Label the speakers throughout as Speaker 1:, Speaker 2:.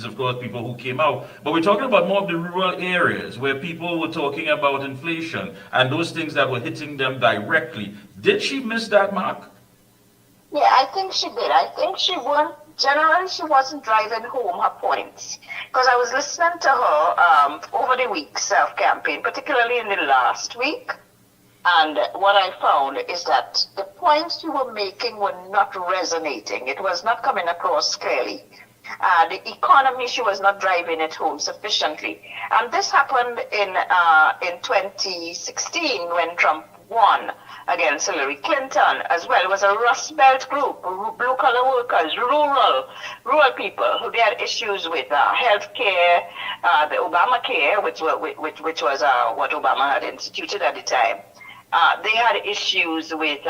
Speaker 1: cities, of course, people who came out. But we're talking about more of the rural areas where people were talking about inflation and those things that were hitting them directly. Did she miss that mark?
Speaker 2: Yeah, I think she did. I think generally she wasn't driving home her points. Because I was listening to her over the weeks of campaign, particularly in the last week. And what I found is that the points you were making were not resonating. It was not coming across clearly. The economy, she was not driving it home sufficiently. And this happened in 2016 when Trump won against Hillary Clinton as well. It was a Rust Belt group, blue-collar workers, rural people who they had issues with health care, the Obamacare, which was what Obama had instituted at the time. They had issues with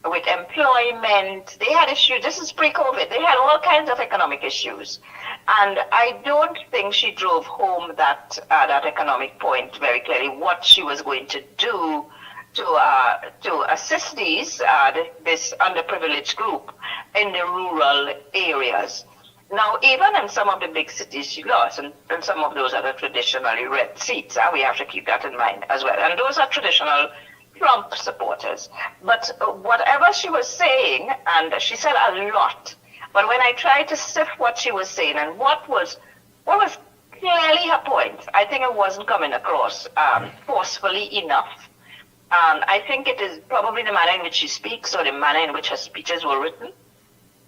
Speaker 2: employment. They had issues. This is pre-COVID. They had all kinds of economic issues, and I don't think she drove home that economic point very clearly. What she was going to do to assist this underprivileged group in the rural areas. Now, even in some of the big cities she lost, and some of those are the traditionally red seats, we have to keep that in mind as well. And those are traditional Trump supporters. But whatever she was saying, and she said a lot, but when I tried to sift what she was saying and what was clearly her point, I think it wasn't coming across forcefully enough. I think it is probably the manner in which she speaks or the manner in which her speeches were written.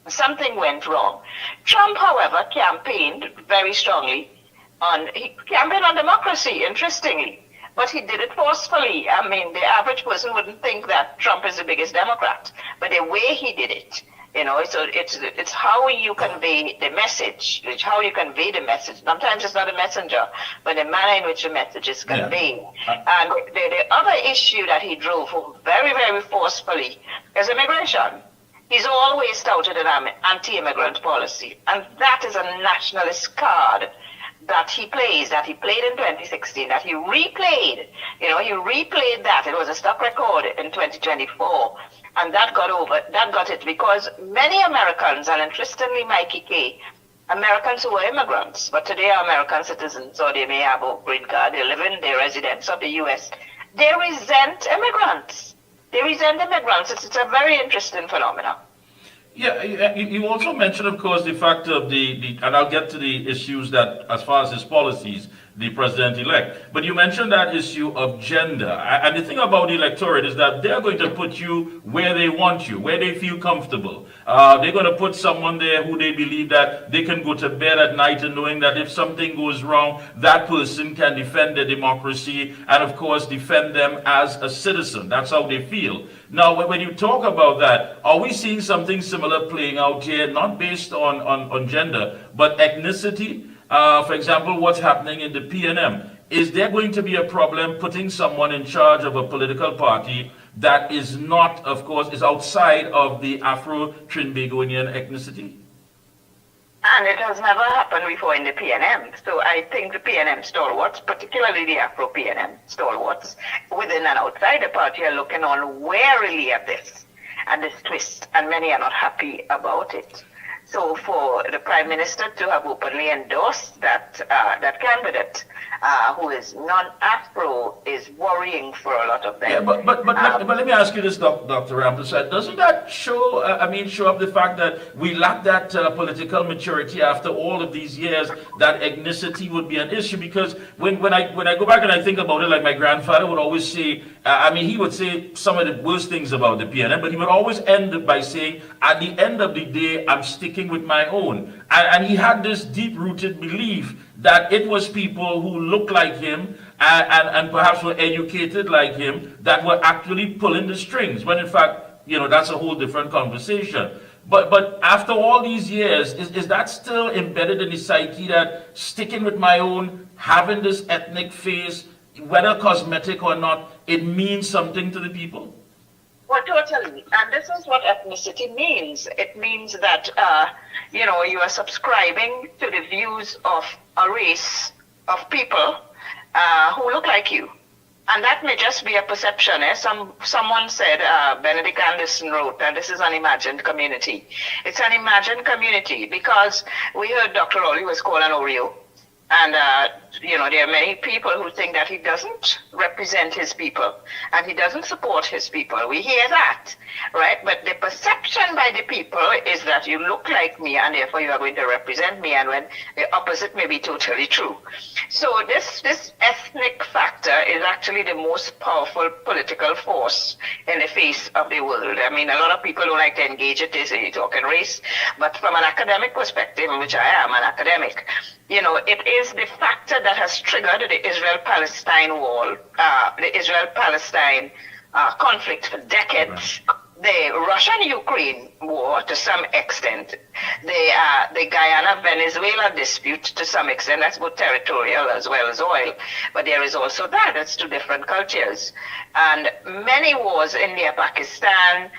Speaker 2: Something went wrong. Trump, however, campaigned very strongly he campaigned on democracy, interestingly, but he did it forcefully. I mean, the average person wouldn't think that Trump is the biggest Democrat, but the way he did it, so it's how you convey the message. It's how you convey the message. Sometimes it's not a messenger, but the manner in which the message is conveyed. Yeah. And the other issue that he drove home very, very forcefully is immigration. He's always touted an anti-immigrant policy, and that is a nationalist card that he plays, that he played in 2016, that he replayed. He replayed that. It was a stock record in 2024, and that got it because many Americans, and interestingly, Mikey K, Americans who were immigrants, but today are American citizens, or they may have a green card, they're residents of the U.S., they resent immigrants. They resent immigrants. It's a very interesting phenomenon.
Speaker 1: Yeah, you also mentioned, of course, the fact of and I'll get to the issues that, as far as his policies, the president-elect. But you mentioned that issue of gender. And the thing about the electorate is that they're going to put you where they want you, where they feel comfortable. They're going to put someone there who they believe that they can go to bed at night and knowing that if something goes wrong, that person can defend their democracy and, of course, defend them as a citizen. That's how they feel. Now, when you talk about that, are we seeing something similar playing out here, not based on gender, but ethnicity? For example, what's happening in the PNM. Is there going to be a problem putting someone in charge of a political party that is not, of course, is outside of the Afro-Trinbagonian ethnicity?
Speaker 2: And it has never happened before in the PNM. So I think the PNM stalwarts, particularly the Afro-PNM stalwarts, within and outside the party are looking on warily at this twist, and many are not happy about it. So for the Prime Minister to have openly endorsed that candidate who is non-Afro is worrying for a lot of them.
Speaker 1: Yeah, but let me ask you this, Dr. Rampersad. Doesn't that show up the fact that we lack that political maturity after all of these years, that ethnicity would be an issue? Because when I go back and I think about it, like my grandfather would always say, he would say some of the worst things about the PNM, but he would always end by saying, at the end of the day, I'm sticking with my own. And he had this deep-rooted belief that it was people who looked like him and perhaps were educated like him that were actually pulling the strings, when in fact, that's a whole different conversation. But after all these years, is that still embedded in the psyche that sticking with my own, having this ethnic face, whether cosmetic or not, it means something to the people?
Speaker 2: Well, totally. And this is what ethnicity means. It means that, you are subscribing to the views of a race of people who look like you. And that may just be a perception. Someone said, Benedict Anderson wrote, and this is an imagined community. It's an imagined community because we heard Dr. Rowley was called an Oreo. And, there are many people who think that he doesn't represent his people and he doesn't support his people. We hear that, right? But the perception by the people is that you look like me and therefore you are going to represent me, and when the opposite may be totally true. So this ethnic factor is actually the most powerful political force in the face of the world. I mean, a lot of people don't like to engage it, they say you're talking race, but from an academic perspective, in which I am an academic, it is the factor that has triggered the Israel-Palestine war, the Israel-Palestine conflict for decades. Right. The Russian-Ukraine war, to some extent, the Guyana-Venezuela dispute, to some extent, that's both territorial as well as oil, but there is also that's two different cultures. And many wars, India, Pakistan,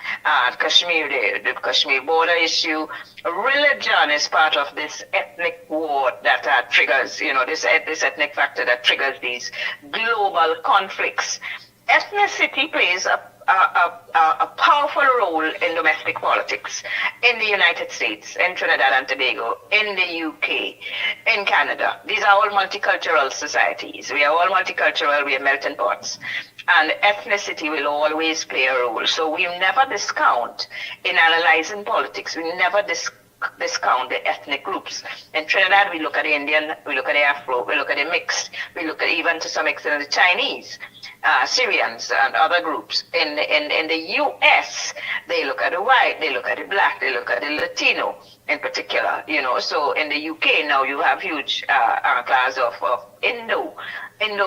Speaker 2: Kashmir, the Kashmir border issue, religion is part of this ethnic war that triggers, this ethnic factor that triggers these global conflicts. Ethnicity plays a powerful role in domestic politics in the United States, in Trinidad and Tobago, in the UK, in Canada. These are all multicultural societies. We are all multicultural, we are melting pots. And ethnicity will always play a role. So we never discount, in analyzing politics, we never discount the ethnic groups. In Trinidad, we look at the Indian, we look at the Afro, we look at the mixed, we look at even to some extent the Chinese, Syrians and other groups. In the US, they look at the white, they look at the black, they look at the Latino in particular, So in the UK now you have huge class of Indo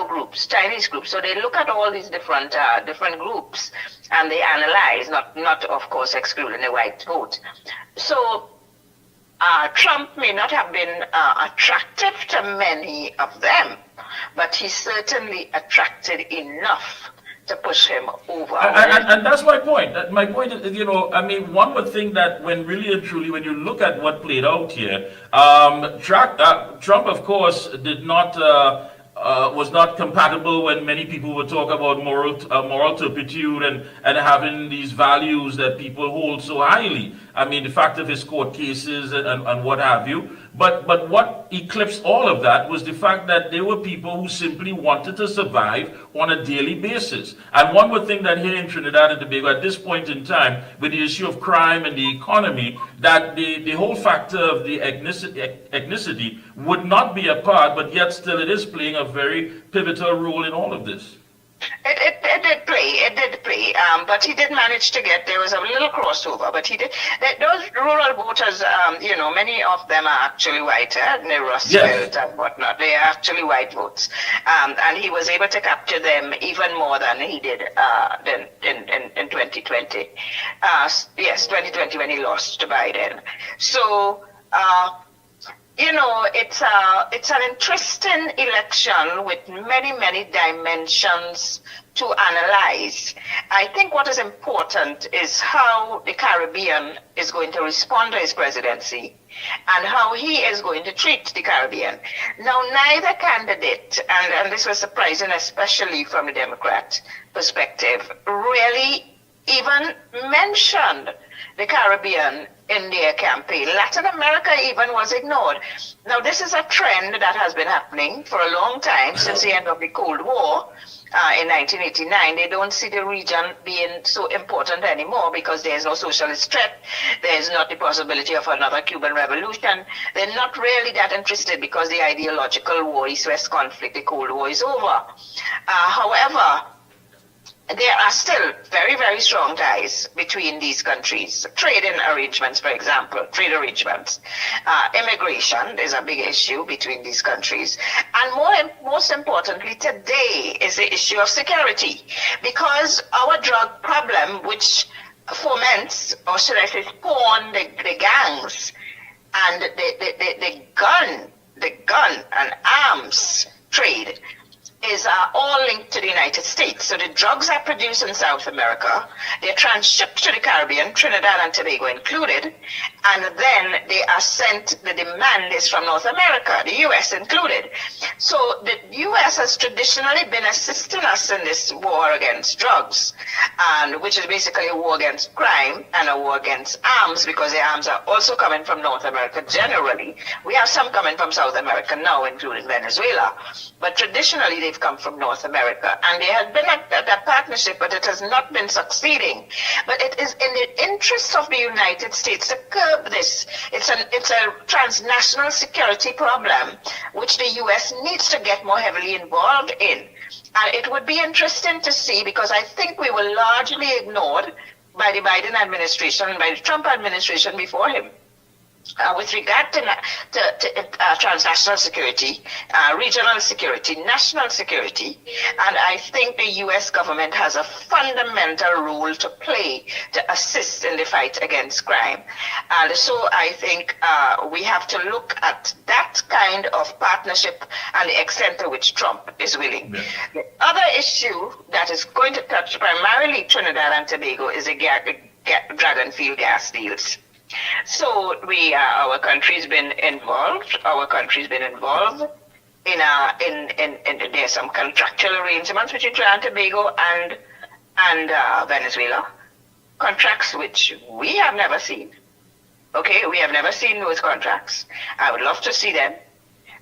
Speaker 2: groups, Chinese groups. So they look at all these different groups and they analyze, not of course excluding the white vote. So Trump may not have been attractive to many of them, but he certainly attracted enough to push him over.
Speaker 1: And that's my point. My point is, one would think that when really and truly, when you look at what played out here, Trump, of course, did not was not compatible when many people would talk about moral turpitude and having these values that people hold so highly. I mean, the fact of his court cases and what have you. But what eclipsed all of that was the fact that there were people who simply wanted to survive on a daily basis. And one would think that here in Trinidad and Tobago, at this point in time, with the issue of crime and the economy, that the whole factor of the ethnicity would not be a part, but yet still it is playing a very pivotal role in all of this.
Speaker 2: It did play, but he did manage to get, there was a little crossover, but he did, those rural voters, many of them are actually white, in the Rust Belt and whatnot, they are actually white votes, and he was able to capture them even more than he did in 2020. Yes, 2020 when he lost to Biden. So, it's an interesting election with many, many dimensions to analyze. I think what is important is how the Caribbean is going to respond to his presidency and how he is going to treat the Caribbean. Now, neither candidate, and this was surprising, especially from the Democrat perspective, really even mentioned the Caribbean in their campaign. Latin America even was ignored. Now, this is a trend that has been happening for a long time, since the end of the Cold War in 1989. They don't see the region being so important anymore because there's no socialist threat. There's not the possibility of another Cuban revolution. They're not really that interested because the ideological war, East-West conflict, the Cold War is over. However, there are still very, very strong ties between these countries. Trading arrangements, for example, trade arrangements. Immigration is a big issue between these countries. And most importantly today is the issue of security. Because our drug problem, which foments, or should I say spawn, the gangs and the gun and arms trade, is all linked to the United States. So the drugs are produced in South America, they're transshipped to the Caribbean, Trinidad and Tobago included, and then they are sent, the demand is from North America, the US included. So the US has traditionally been assisting us in this war against drugs, and which is basically a war against crime and a war against arms, because the arms are also coming from North America generally. We have some coming from South America now, including Venezuela, but traditionally they've come from North America, and there has been a partnership, but it has not been succeeding. But it is in the interests of the United States to curb this. It's a transnational security problem, which the US needs to get more heavily involved in. And it would be interesting to see, because I think we were largely ignored by the Biden administration and by the Trump administration before him. With regard to transnational security, regional security, national security, and I think the U.S. government has a fundamental role to play to assist in the fight against crime. And so I think we have to look at that kind of partnership and the extent to which Trump is willing. Yeah. The other issue that is going to touch primarily Trinidad and Tobago is the dragon field gas deals. So our country's been involved. Our country's been involved in there's some contractual arrangements between Trinidad and Tobago and Venezuela, contracts which we have never seen. Okay, we have never seen those contracts. I would love to see them,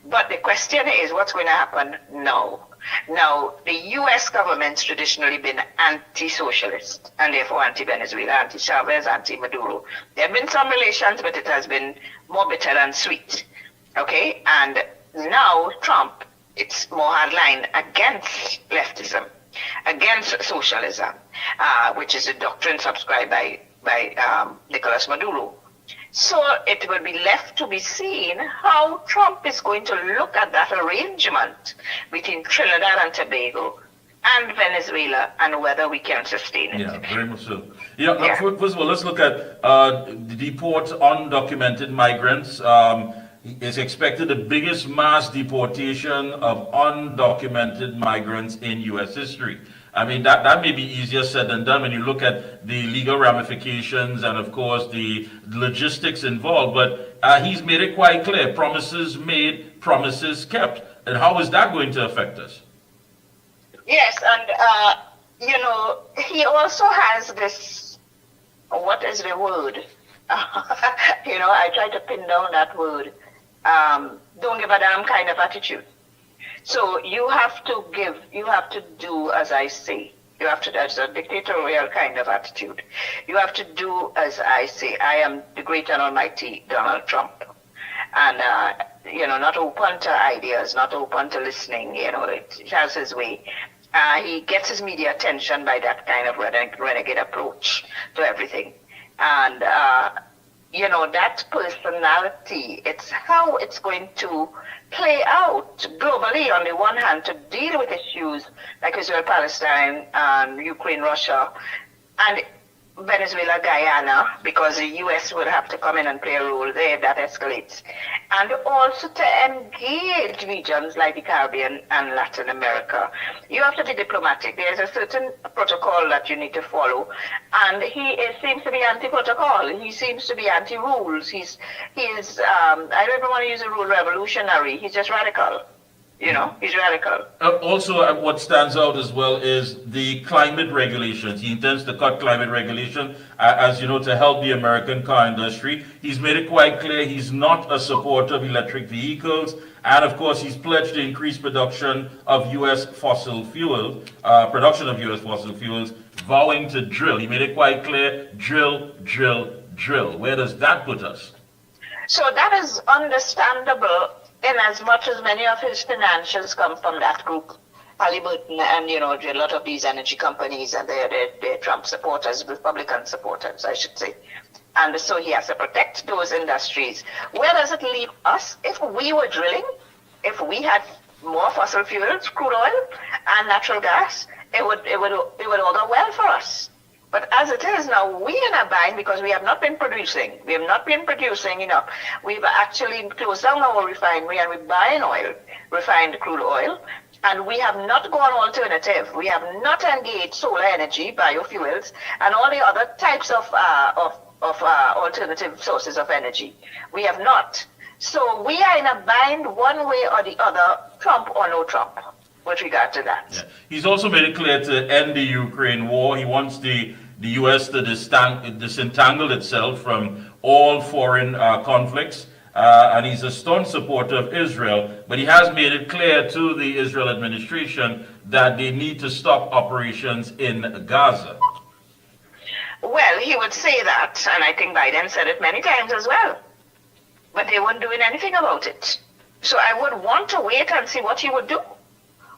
Speaker 2: but the question is, what's going to happen now? Now, the U.S. government's traditionally been anti-socialist and therefore anti-Venezuela, anti-Chavez, anti-Maduro. There have been some relations, but it has been more bitter than sweet. Okay? And now Trump, it's more hardline against leftism, against socialism, which is a doctrine subscribed by Nicolas Maduro. So it will be left to be seen how Trump is going to look at that arrangement between Trinidad and Tobago and Venezuela, and whether we can sustain it.
Speaker 1: Yeah, very much so. First of all, let's look at the deport undocumented migrants. It's expected the biggest mass deportation of undocumented migrants in U.S. history. I mean, that may be easier said than done when you look at the legal ramifications and, of course, the logistics involved. But he's made it quite clear, promises made, promises kept. And how is that going to affect us?
Speaker 2: Yes, and, he also has this, what is the word? I try to pin down that word. Don't give a damn kind of attitude. So you have to do as I say. You have to, that's a dictatorial kind of attitude. You have to do as I say. I am the great and almighty Donald Trump. And, not open to ideas, not open to listening, it has his way. He gets his media attention by that kind of renegade approach to everything. And, that personality, it's how it's going to play out globally, on the one hand, to deal with issues like Israel, Palestine, and Ukraine, Russia, and Venezuela, Guyana, because the U.S. will have to come in and play a role there if that escalates. And also to engage regions like the Caribbean and Latin America. You have to be diplomatic. There's a certain protocol that you need to follow. And he seems to be anti-protocol. He seems to be anti-rules. He is, I don't even want to use the word revolutionary. He's just radical. He's radical.
Speaker 1: Also, what stands out as well is the climate regulations. He intends to cut climate regulation, as you know, to help the American car industry. He's made it quite clear he's not a supporter of electric vehicles. And of course, he's pledged to increase production of U.S. fossil fuels, vowing to drill. He made it quite clear, drill, drill, drill. Where does that put us?
Speaker 2: So that is understandable, in as much as many of his financials come from that group, Halliburton and, a lot of these energy companies, and they're Trump supporters, Republican supporters, I should say. And so he has to protect those industries. Where does it leave us? If we were drilling, if we had more fossil fuels, crude oil and natural gas, it would all go well for us. But as it is now, we are in a bind because we have not been producing. We have not been producing enough. We've actually closed down our refinery and we're buying oil, refined crude oil. And we have not gone alternative. We have not engaged solar energy, biofuels, and all the other types of alternative sources of energy. We have not. So we are in a bind one way or the other, Trump or no Trump, with regard to that.
Speaker 1: Yeah. He's also made it clear to end the Ukraine war. He wants the U.S. to disentangle itself from all foreign conflicts. And he's a staunch supporter of Israel, but he has made it clear to the Israel administration that they need to stop operations in Gaza.
Speaker 2: Well, he would say that, and I think Biden said it many times as well, but they weren't doing anything about it. So I would want to wait and see what he would do,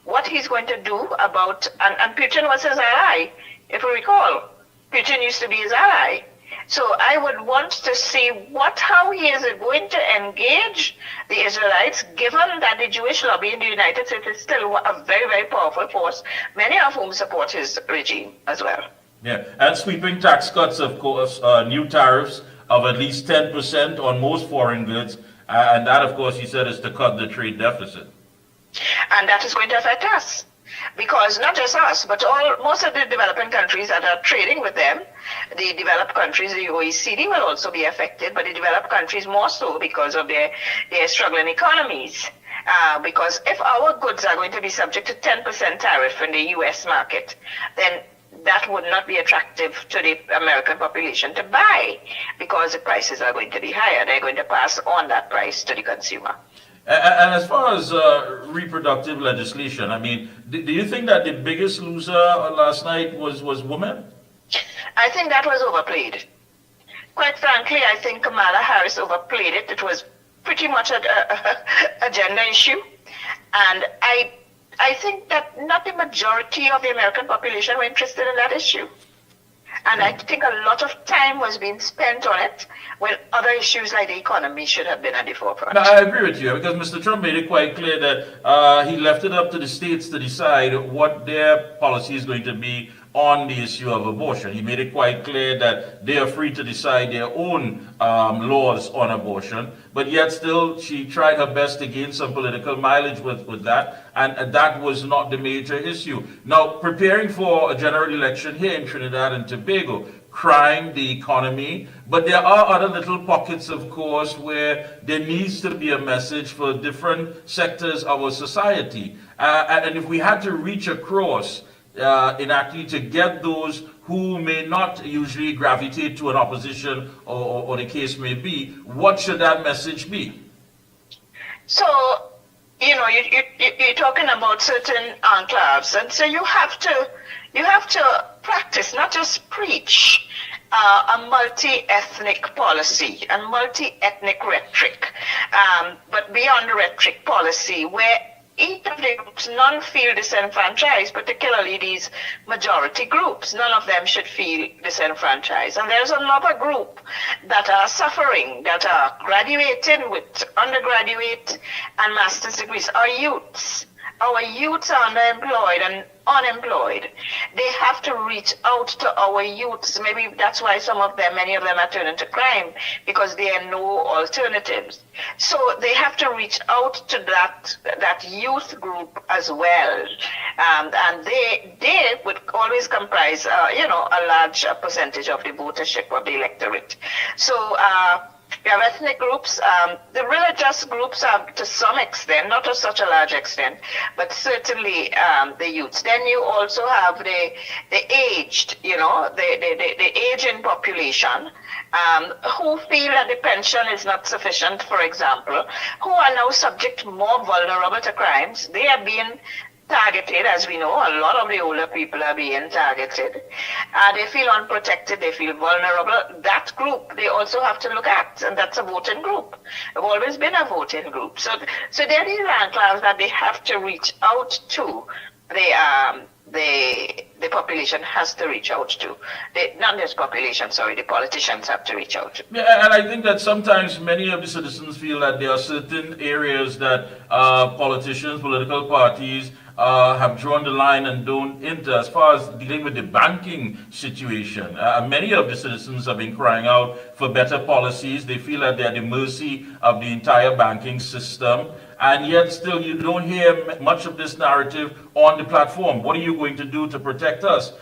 Speaker 2: what he's going to do about, and Putin was his ally, if you recall. Putin used to be his ally. So I would want to see how he is going to engage the Israelites, given that the Jewish lobby in the United States is still a very, very powerful force, many of whom support his regime as well.
Speaker 1: Yeah, and sweeping tax cuts, of course, new tariffs of at least 10% on most foreign goods, and that, of course, he said, is to cut the trade deficit.
Speaker 2: And that is going to affect us. Because not just us, but most of the developing countries that are trading with them, the developed countries, the OECD will also be affected, but the developed countries more so because of their struggling economies. Because if our goods are going to be subject to 10% tariff in the US market, then that would not be attractive to the American population to buy, because the prices are going to be higher. They're going to pass on that price to the consumer.
Speaker 1: And as far as reproductive legislation, I mean, do you think that the biggest loser last night was women?
Speaker 2: I think that was overplayed. Quite frankly, I think Kamala Harris overplayed it. It was pretty much a gender issue. And I think that not the majority of the American population were interested in that issue. And I think a lot of time was being spent on it when other issues like the economy should have been at the forefront.
Speaker 1: No, I agree with you, because Mr. Trump made it quite clear that he left it up to the states to decide what their policy is going to be on the issue of abortion. He made it quite clear that they are free to decide their own laws on abortion, but yet still she tried her best to gain some political mileage with that, and that was not the major issue. Now, preparing for a general election here in Trinidad and Tobago, crime, the economy, but there are other little pockets, of course, where there needs to be a message for different sectors of our society. And if we had to reach across in actually to get those who may not usually gravitate to an opposition or the case may be, what should that message be?
Speaker 2: So, you're talking about certain enclaves, and so you have to practice, not just preach, a multi-ethnic policy and multi-ethnic rhetoric, but beyond rhetoric policy, where each of the groups, none feel disenfranchised, particularly these majority groups. None of them should feel disenfranchised. And there's another group that are suffering, that are graduating with undergraduate and master's degrees, our youths. Our youths are underemployed and unemployed. They have to reach out to our youths. Maybe that's why many of them are turning to crime, because there are no alternatives. So they have to reach out to that youth group as well. And they would always comprise, a large percentage of the votership of the electorate. So, we have ethnic groups, the religious groups are to some extent, not to such a large extent, but certainly the youths. Then you also have the aged, the aging population, who feel that the pension is not sufficient, for example, who are now more vulnerable to crimes. They are being targeted, as we know. A lot of the older people are being targeted. They feel unprotected, they feel vulnerable. That group they also have to look at, and that's a voting group. They've always been a voting group. So there are these enclaves that they have to reach out to. The population has to reach out to. Not just population, sorry, the politicians have to reach out to.
Speaker 1: Yeah, and I think that sometimes many of the citizens feel that there are certain areas that politicians, political parties have drawn the line and don't enter as far as dealing with the banking situation. Many of the citizens have been crying out for better policies. They feel that they're at the mercy of the entire banking system. And yet still you don't hear much of this narrative on the platform. What are you going to do to protect us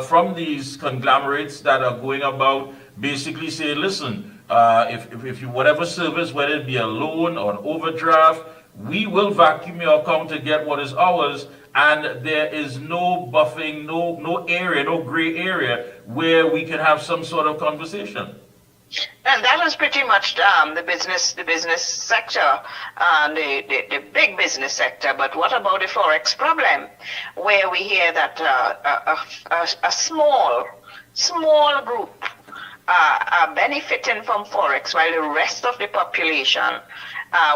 Speaker 1: from these conglomerates that are going about basically saying, listen, if you, whatever service, whether it be a loan or an overdraft, we will vacuum your account to get what is ours, and there is no buffing, no area, no gray area where we can have some sort of conversation.
Speaker 2: And that is pretty much the business sector, the big business sector. But what about the forex problem, where we hear that a small group are benefiting from forex, while the rest of the population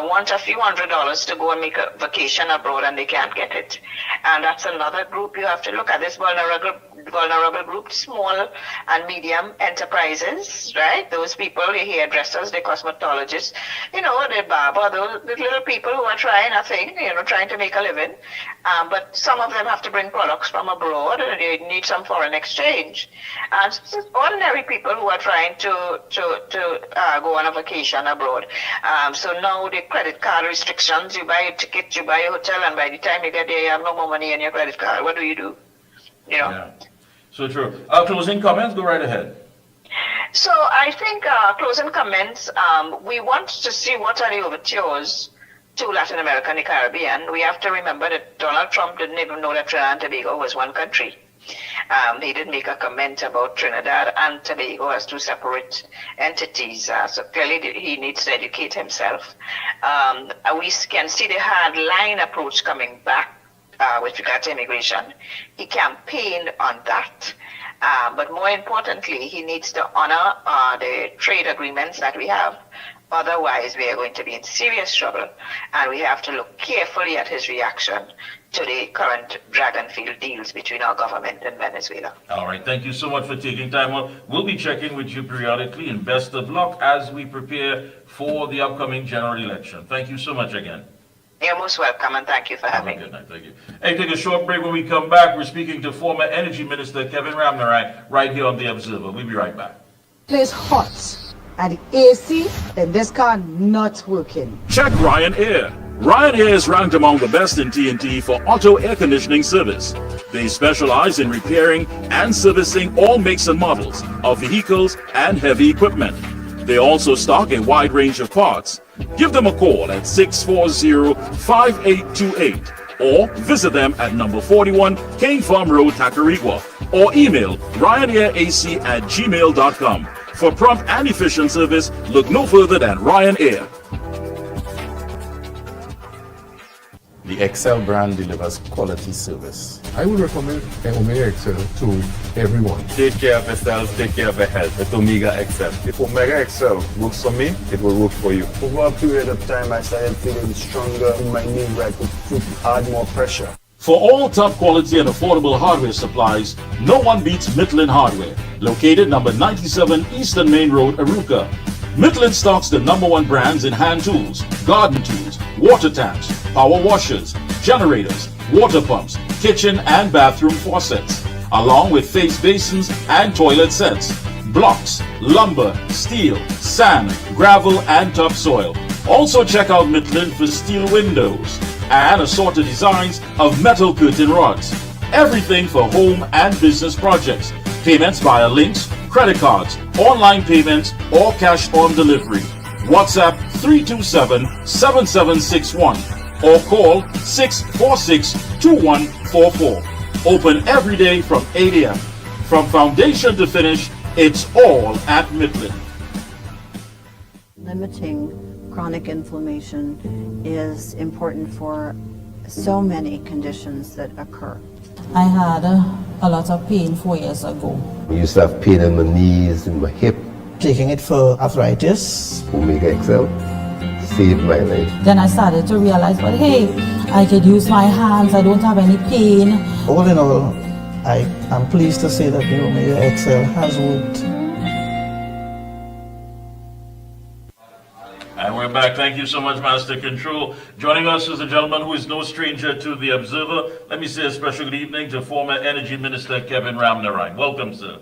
Speaker 2: want a few $100s to go and make a vacation abroad, and they can't get it. And that's another group you have to look at. This vulnerable group, small and medium enterprises, right? Those people, the hairdressers, the cosmetologists, the barber, those the little people who are trying a thing, trying to make a living. But some of them have to bring products from abroad, and they need some foreign exchange. And it's ordinary people who are trying to go on a vacation abroad. So now the credit card restrictions, you buy a ticket, you buy a hotel, and by the time you get there, you have no more money in your credit card. What do you do?
Speaker 1: Yeah, so true. Closing comments, go right ahead.
Speaker 2: So I think closing comments, we want to see what are the overtures to Latin America and the Caribbean. We have to remember that Donald Trump didn't even know that Trinidad and Tobago was one country. He did make a comment about Trinidad and Tobago as two separate entities. So clearly he needs to educate himself. We can see the hard line approach coming back with regard to immigration. He campaigned on that. But more importantly, he needs to honor the trade agreements that we have. Otherwise, we are going to be in serious trouble. And we have to look carefully at his reaction to the current dragon field deals between our government and Venezuela.
Speaker 1: All right. Thank you so much for taking time out. We'll be checking with you periodically, and best of luck as we prepare for the upcoming general election. Thank you so much again.
Speaker 2: You're most welcome, and thank you for having me.
Speaker 1: Good night. Thank you. Hey, take a short break. When we come back, we're speaking to former Energy Minister Kevin Ramnarai right here on The Observer. We'll be right back.
Speaker 3: Place hot and the AC, then this car not working.
Speaker 4: Check Ryanair. Ryanair is ranked among the best in TNT for auto air conditioning service. They specialize in repairing and servicing all makes and models of vehicles and heavy equipment. They also stock a wide range of parts. Give them a call at 640-5828 or visit them at number 41 Cane Farm Road, Tacarigua, or email ryanairac@gmail.com. For prompt and efficient service, look no further than Ryanair.
Speaker 5: The Excel brand delivers quality service.
Speaker 6: I would recommend Omega Excel to everyone.
Speaker 5: Take care of yourself, take care of your health with Omega Excel. If Omega Excel works for me, it will work for you. Over a period of time, I started feeling stronger in my knee where I could add more pressure.
Speaker 4: For all top quality and affordable hardware supplies, no one beats Midland Hardware, located number 97 Eastern Main Road, Aruca. Midland stocks the #1 brands in hand tools, garden tools, water tanks, power washers, generators, water pumps, kitchen and bathroom faucets, along with face basins and toilet sets, blocks, lumber, steel, sand, gravel and topsoil. Also check out Midland for steel windows and assorted designs of metal curtain rods. Everything for home and business projects. Payments via links, credit cards, online payments, or cash on delivery. WhatsApp 327-7761 or call 646-2144. Open every day from 8 a.m. From foundation to finish, it's all at Midland.
Speaker 7: Limiting chronic inflammation is important for so many conditions that occur.
Speaker 8: I had a lot of pain 4 years ago.
Speaker 9: I used to have pain in my knees and my hip.
Speaker 10: Taking it for arthritis.
Speaker 9: Omega Excel saved my life.
Speaker 8: Then I started to realize, well, hey, I could use my hands, I don't have any pain.
Speaker 10: All in all, I am pleased to say that the Omega Excel has worked.
Speaker 1: And we're Welcome back. Thank you so much, Master Control. Joining us is a gentleman who is no stranger to the Observer. Let me say a special good evening to former Energy Minister Kevin Ramnarine. Welcome, sir.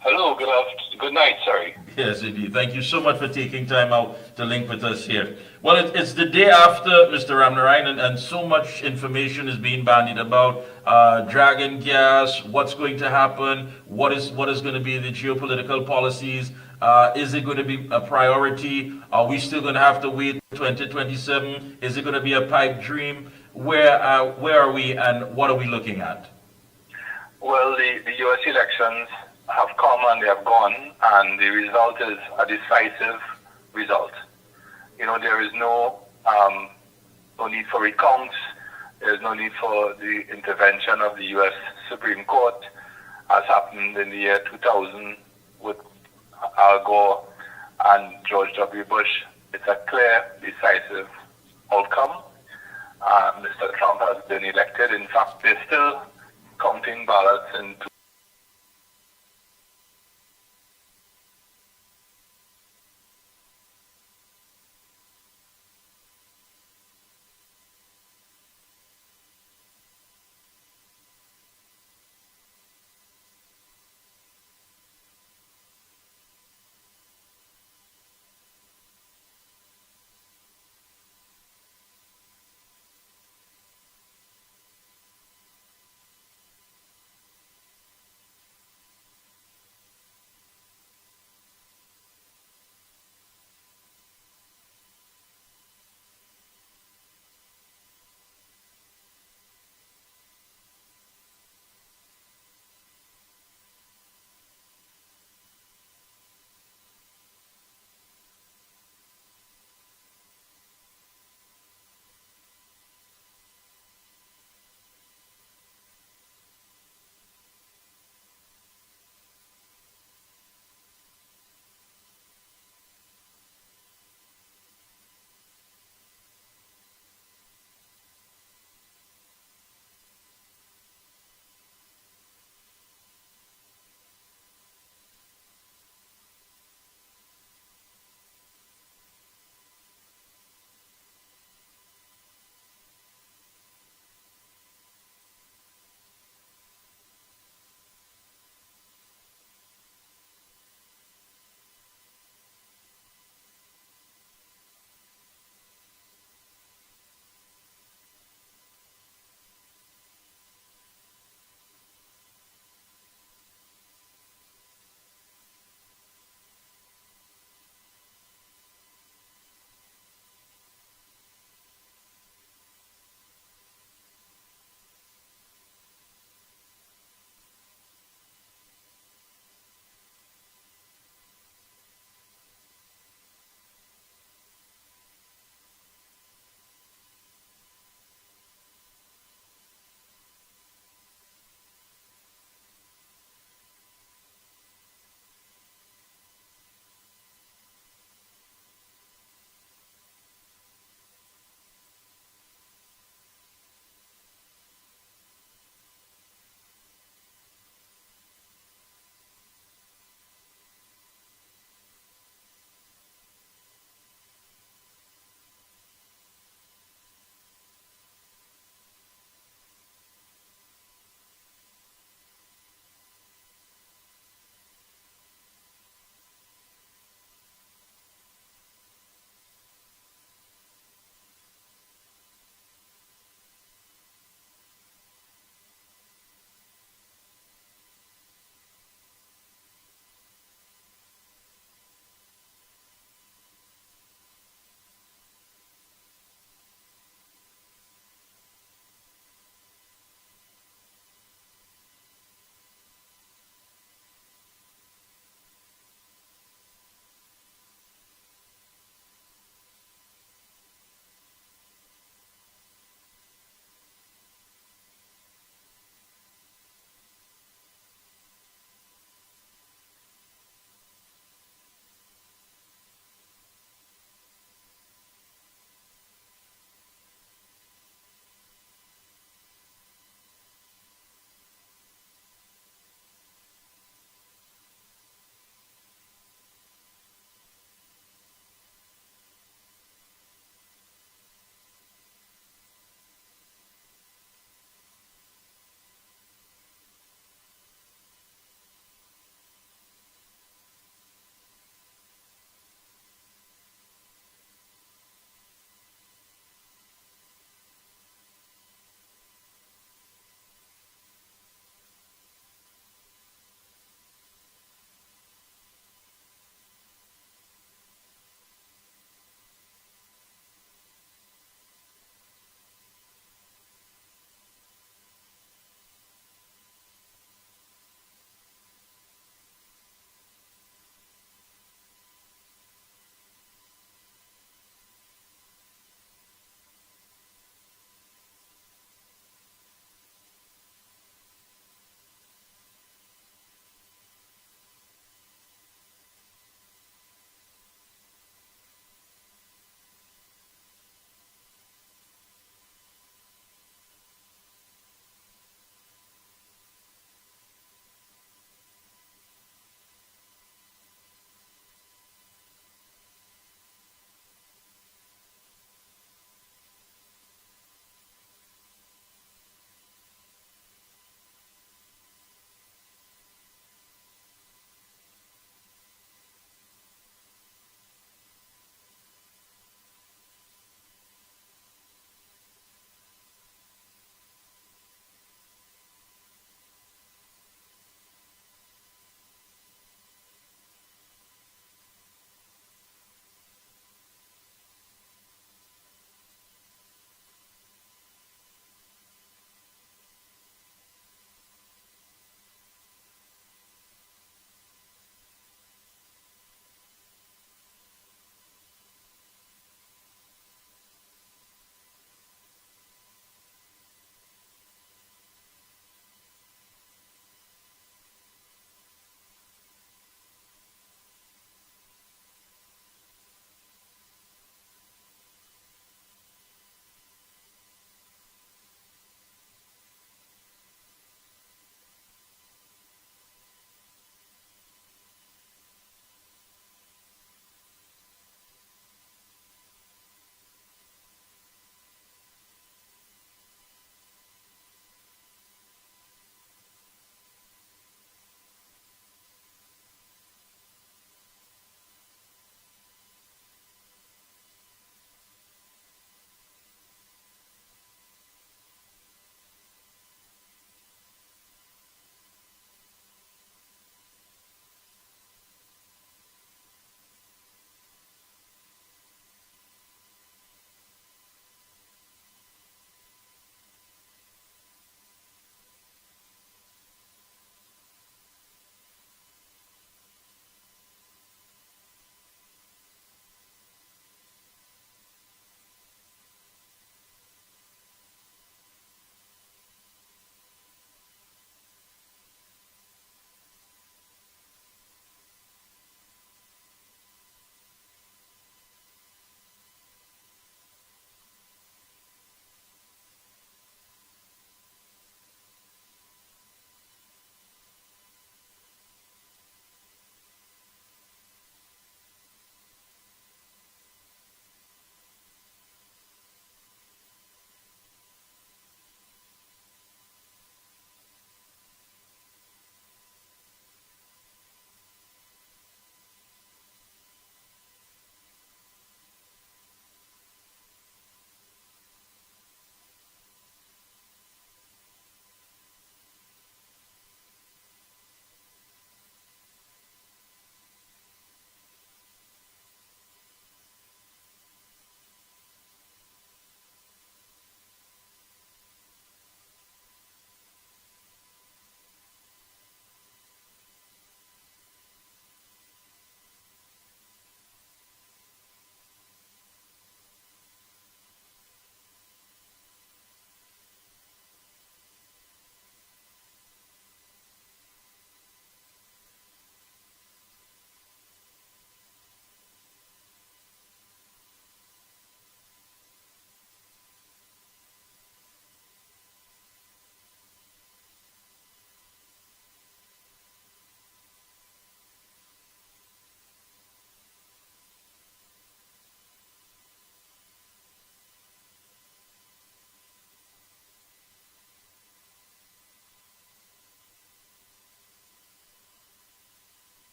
Speaker 11: Hello, good night, sorry.
Speaker 1: Yes, indeed. Thank you so much for taking time out to link with us here. Well, it's the day after Mr. Ramnarine, and so much information is being bandied about dragon gas, what's going to happen, what is going to be the geopolitical policies. Is it going to be a priority? Are we still going to have to wait 2027? Is it going to be a pipe dream? Where are we, and what are we looking at?
Speaker 11: Well, the U.S. elections have come and they have gone, and the result is a decisive result. You know, there is no need for recounts. There is no need for the intervention of the U.S. Supreme Court, as happened in the year 2000 with Al Gore and George W. Bush. It's a clear, decisive outcome. Mr. Trump has been elected. In fact, they're still counting ballots in